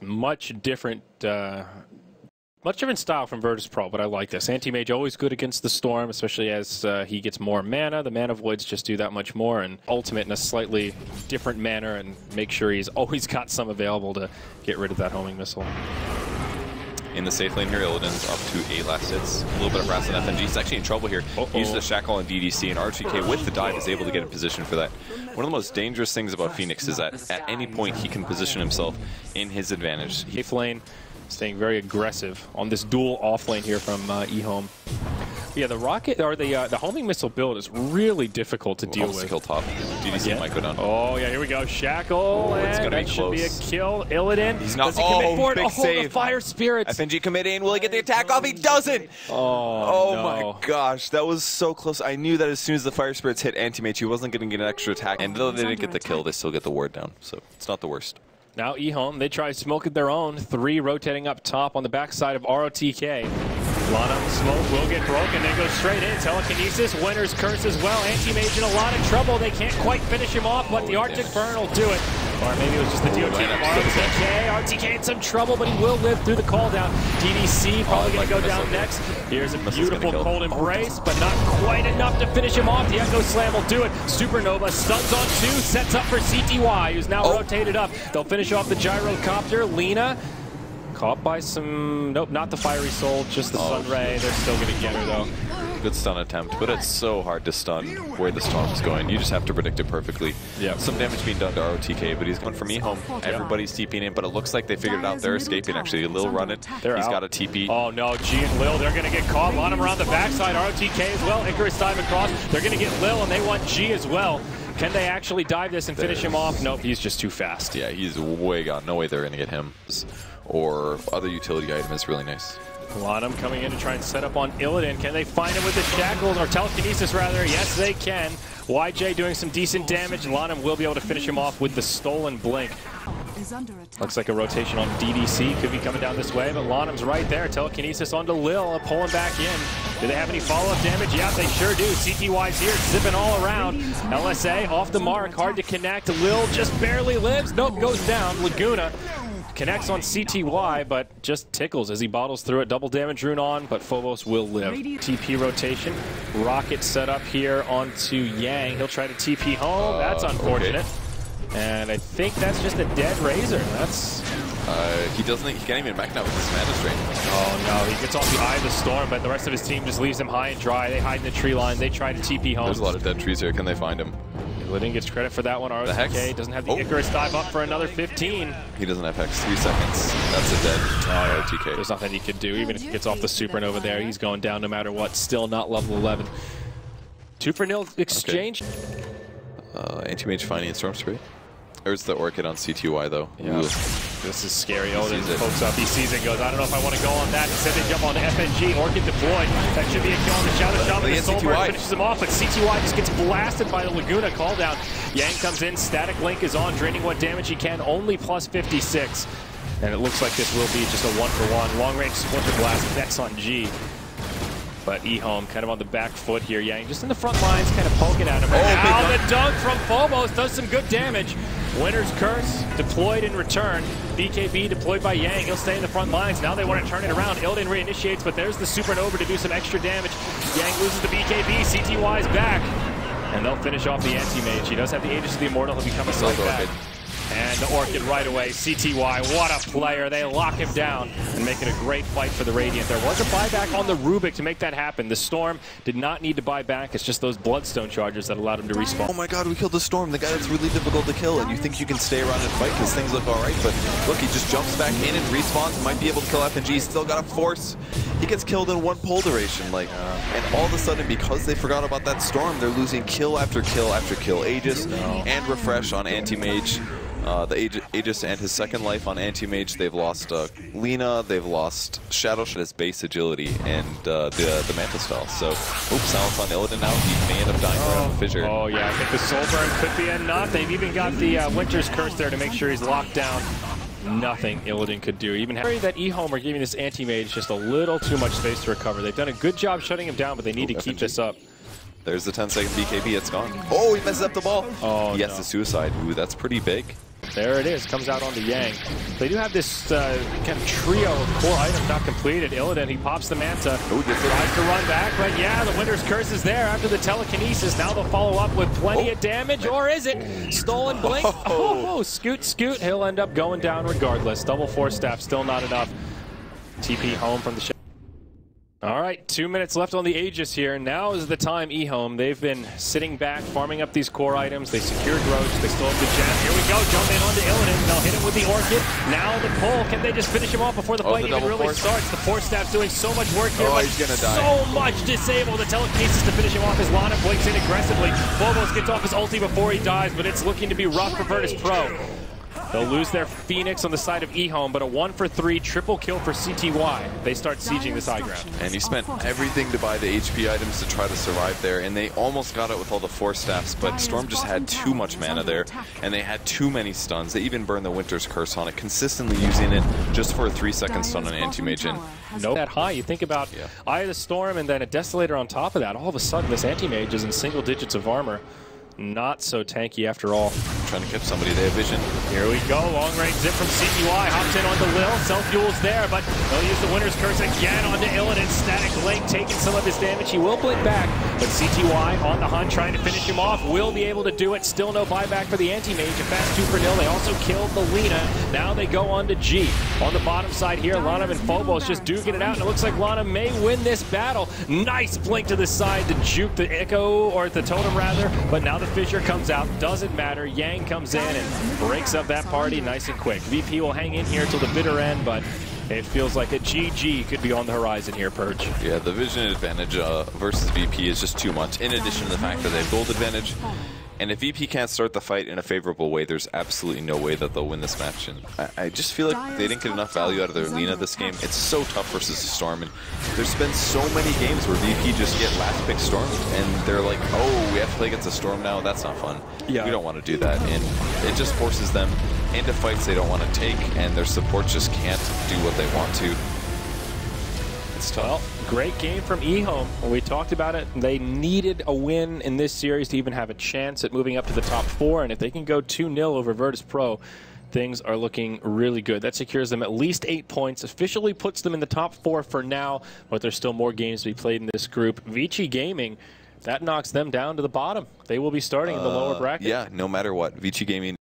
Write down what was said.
this. Much different style from Virtus Pro, but I like this. Anti-Mage always good against the Storm, especially as he gets more mana. The mana voids just do that much more, and Ultimate in a slightly different manner, and make sure he's always got some available to get rid of that homing missile. In the safe lane here, Illidan's up to 8 last hits. A little bit of harass on FNG. He's actually in trouble here. Uses the Shackle on DDC, and RTK with the dive is able to get in position for that. One of the most dangerous things about Phoenix is that at any point he can position himself in his advantage. Safe lane staying very aggressive on this dual off lane here from EHOME. Yeah, the rocket or the homing missile build is really difficult to deal with. Kill top. DDC might go down. Oh yeah, here we go. Shackle, it's and gonna that be should be a kill. Illidan. He's not. Does he commit for it? Big save. The fire spirits. FNG committing. Will he get the attack off? He doesn't. Oh no. My gosh, that was so close. I knew that as soon as the fire spirits hit Anti-Mage, he wasn't going to get an extra attack. And though they didn't get the kill, they still get the ward down. So it's not the worst. Now EHOME, they try smoking their own. 3 rotating up top on the backside of ROTK. Lana, smoke will get broken, then goes straight in. Telekinesis, Winter's Curse as well. Anti-Mage in a lot of trouble. They can't quite finish him off, but the Arctic Burn will do it. Or maybe it was just the DOT from ROTK. RTK in some trouble, but he will live through the call down. DDC probably going to go down next. Here's a beautiful cold embrace, but not quite enough to finish him off. The Echo Slam will do it. Supernova stuns on 2, sets up for CTY, who's now rotated up. They'll finish off the Gyrocopter. Lena caught by some, nope, not the Fiery Soul, just the Sun Ray. They're still going to get her though. Good stun attempt, but it's so hard to stun where the storm's going. You just have to predict it perfectly. Yeah. Some damage being done to ROTK, but he's going from EHOME. Everybody's TPing in, but it looks like they figured it out. They're escaping actually. Lil running. He's got a TP. Oh no, G and Lil, they're going to get caught. On him around the backside. ROTK as well. Icarus dive across. They're going to get Lil, and they want G as well. Can they actually dive this and finish him off? Nope, he's just too fast. Yeah, he's way gone. No way they're going to get him. Or other utility item is really nice. Lanham coming in to try and set up on Illidan. Can they find him with the shackles, or telekinesis rather? Yes, they can. YJ doing some decent damage. Lanham will be able to finish him off with the stolen blink. Looks like a rotation on DDC. Could be coming down this way, but Lanham's right there. Telekinesis onto Lil, pulling back in. Do they have any follow-up damage? Yeah, they sure do. CTY's here, zipping all around. LSA off the mark, hard to connect. Lil just barely lives. Nope, goes down. Laguna connects on CTY, but just tickles as he bottles through it. Double damage rune on, but Phobos will live. TP rotation. Rocket set up here onto Yang. He'll try to TP home. That's unfortunate. Okay. And I think that's just a dead Razor. That's... He can't even mech now with this mana strain. Oh no, he gets off the Eye of the Storm, but the rest of his team just leaves him high and dry. They hide in the tree line. They try to TP home. There's a lot of dead trees here. Can they find him? Illidan gets credit for that one. RTK doesn't have the Icarus dive up for another 15. He doesn't have Hex. 3 seconds. That's a dead RTK. There's nothing he could do. Even if he gets off the Supernova there, he's going down no matter what. Still not level 11. 2-for-0 exchange. Okay. Anti-Mage finding Storm Spirit. There's the Orchid on CTY though. Yeah. This is scary. Odin pokes up. He sees it, goes, I don't know if I want to go on that. Instead they jump on the FNG. Orchid deployed. That should be a kill on the Shadow Shaman. The Soulburn finishes him off, but CTY just gets blasted by the Laguna call down. Yang comes in. Static Link is on, draining what damage he can. Only plus 56. And it looks like this will be just a 1-for-1. Long range Splinter Blast. Vex on G. But EHOME kind of on the back foot here. Yang just in the front lines, kind of poking at him. Now the dunk from Phobos does some good damage. Winter's Curse deployed in return. BKB deployed by Yang. He'll stay in the front lines. Now they want to turn it around. Illidan reinitiates, but there's the Supernova to do some extra damage. Yang loses the BKB. CTY's back. And they'll finish off the Anti-Mage. He does have the Aegis of the Immortal. He'll become a side back. And the Orchid right away. CTY, what a player. They lock him down and make it a great fight for the Radiant. There was a buyback on the Rubik to make that happen. The Storm did not need to buy back. It's just those Bloodstone charges that allowed him to respawn. Oh my god, we killed the Storm. The guy that's really difficult to kill. And you think you can stay around and fight because things look alright. But look, he just jumps back in and respawns. Might be able to kill FNG. Still got a force. He gets killed in 1 pull duration. And all of a sudden, because they forgot about that Storm, they're losing kill after kill after kill. Aegis and Refresh on Anti-Mage. The Aegis and his second life on Anti-Mage. They've lost Lena, they've lost Shadow Shot, his base agility, and the Manta Spell. So, silence on Illidan now. He may end up dying around the fissure. Oh yeah, I think the Soul Burn could be enough. They've even got the Winter's Curse there to make sure he's locked down. Nothing Illidan could do. Even that EHOME are giving this Anti-Mage just a little too much space to recover. They've done a good job shutting him down, but they need to keep this up. There's the 10-second BKB, it's gone. Oh, he messes up the ball. Oh, he has the suicide. Ooh, that's pretty big. There it is, comes out onto Yang. They do have this kind of trio of core items not completed. Illidan, he pops the Manta, tries to run back, but yeah, the Winter's Curse is there after the telekinesis. Now they'll follow up with plenty of damage, or is it? Stolen Blink, scoot, he'll end up going down regardless. Double Force Staff, still not enough. TP home from the ship. All right, 2 minutes left on the Aegis here. Now is the time, EHOME. They've been sitting back, farming up these core items. They secured Roach. They still have the gem. Here we go, jump in onto Illidan. They'll hit him with the Orchid. Now the pull. Can they just finish him off before the fight even really starts? The Force Staff's doing so much work here, but he's gonna die. So much disable. The telekinesis to finish him off as Lana blinks in aggressively. Phobos gets off his ulti before he dies, but it's looking to be rough for Virtus Pro. They'll lose their Phoenix on the side of EHOME, but a 1-for-3 triple kill for CTY. They start sieging this high ground. And he spent everything to buy the HP items to try to survive there, and they almost got it with all the Force Staffs, but Storm just had too much mana there, and they had too many stuns. They even burned the Winter's Curse on it, consistently using it just for a 3-second stun on Anti-Mage. Nope. That high. You think about Eye of the Storm and then a Desolator on top of that. All of a sudden, this Anti-Mage is in single digits of armor. Not so tanky after all. Trying to catch somebody, they have vision. Here we go, long range zip from CTY, hops in onto Lil, self-fuel's there, but they'll use the Winter's Curse again onto Illidan. Static Link taking some of his damage, he will blink back, but CTY on the hunt trying to finish him off, will be able to do it, still no buyback for the Anti-Mage, a fast 2-for-0, they also killed the Lina, now they go on to G. On the bottom side here, Lana and Phobos just duking it out, and it looks like Lana may win this battle. Nice blink to the side to juke the Echo, or the Totem rather, but now the Fissure comes out, doesn't matter. Yang comes in and breaks up that party nice and quick. VP will hang in here till the bitter end, but it feels like a GG could be on the horizon here, Purge. Yeah, the vision advantage versus VP is just too much, in addition to the fact that they have gold advantage. And if VP can't start the fight in a favorable way, there's absolutely no way that they'll win this match. And I just feel like they didn't get enough value out of their Lina this game. It's so tough versus the Storm, and there's been so many games where VP just get last pick Storm, and they're like, oh, we have to play against a Storm now? That's not fun. Yeah. We don't want to do that. And it just forces them into fights they don't want to take, and their support just can't do what they want to. It's tough. Well, great game from EHOME. When we talked about it, they needed a win in this series to even have a chance at moving up to the top 4, and if they can go 2-0 over Virtus Pro, things are looking really good. That secures them at least 8 points, officially puts them in the top 4 for now, but there's still more games to be played in this group. Vici Gaming, that knocks them down to the bottom. They will be starting in the lower bracket. Yeah, no matter what. Vici Gaming